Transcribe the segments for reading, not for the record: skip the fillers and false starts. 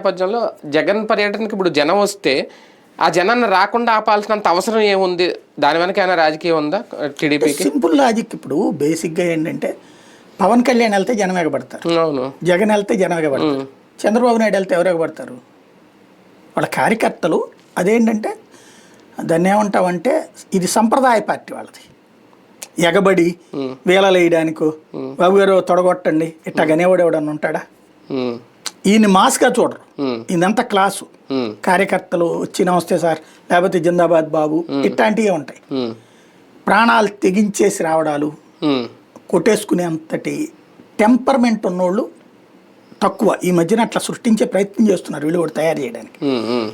నేపథ్యంలో జగన్ పర్యటనకి ఇప్పుడు జనం వస్తే ఆ జనాన్ని రాకుండా ఆపాల్సినంత అవసరం ఏముంది? దాని వెనక ఏమైనా రాజకీయం ఉందా టీడీపీకి? Simple logic. ఇప్పుడు బేసిక్గా ఏంటంటే పవన్ కళ్యాణ్ వెళ్తే జనం ఎగబడతారు, అవును. జగన్ వెళ్తే జనం ఎగబడతారు, చంద్రబాబు నాయుడు వెళ్తే ఎవరు ఎగబడతారు? వాళ్ళ కార్యకర్తలు. అదేంటంటే దాన్ని ఏమంటామంటే ఇది సంప్రదాయ పార్టీ వాళ్ళది. ఎగబడి వేలలు వేయడానికో బాబు గారు తొడగొట్టండి ఇట్టా గనేవాడు ఎవడన్నా ఉంటాడా? ఈయన మాస్గా చూడరు, ఈయనంతా క్లాసు. కార్యకర్తలు వచ్చి నమస్తే సార్, లేకపోతే జిందాబాద్ బాబు, ఇట్లాంటివే ఉంటాయి. ప్రాణాలు తెగించేసి రావడాలు, కొట్టేసుకునే అంతటి టెంపర్మెంట్ ఉన్నోళ్ళు తక్కువ. ఈ మధ్యన అట్లా సృష్టించే ప్రయత్నం చేస్తున్నారు వీళ్ళు కూడా తయారు చేయడానికి.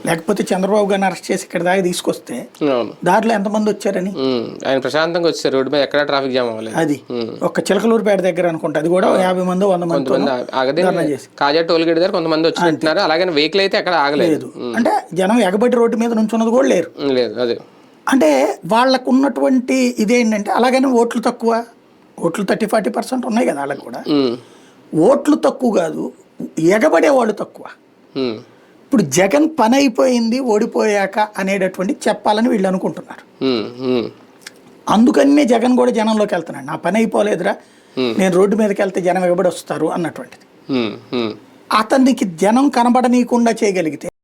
లేకపోతే చంద్రబాబు గారిని అరెస్ట్ చేసి ఇక్కడ దాకా తీసుకొస్తే దారిలో ఎంతమంది వచ్చారని. ఆయన ప్రశాంతంగా వచ్చారు, రోడ్డు మీద ఎక్కడ ట్రాఫిక్ జామ్ అవ్వలేదు. అది ఒక చిలకలూరుపేట దగ్గర అనుకుంటా, అది కూడా 50 మంది 100 మంది కాజా టోల్ గేట్ దగ్గర కొంతమంది వచ్చినట్టున్నారు. అలాగే వెహికల్ అయితే ఎక్కడ ఆగలేదు. అంటే జనం ఎగబడి రోడ్డు మీద నుంచున్నది కూడా లేరు. అదే అంటే వాళ్ళకు ఉన్నటువంటి ఇదేంటంటే, అలాగని ఓట్లు తక్కువ, ఓట్లు 30-40% ఉన్నాయి కదా వాళ్ళకు కూడా. ఓట్లు తక్కువ కాదు, ఎగబడే వాళ్ళు తక్కువ. ఇప్పుడు జగన్ పని అయిపోయింది ఓడిపోయాక అనేటటువంటి చెప్పాలని వీళ్ళు అనుకుంటున్నారు. అందుకనే జగన్ కూడా జనంలోకి వెళ్తున్నాడు. నా పని అయిపోలేదురా, నేను రోడ్డు మీదకి వెళ్తే జనం ఎగబడి వస్తారు అన్నటువంటిది. అతనికి జనం కనబడనీయకుండా చేయగలిగితే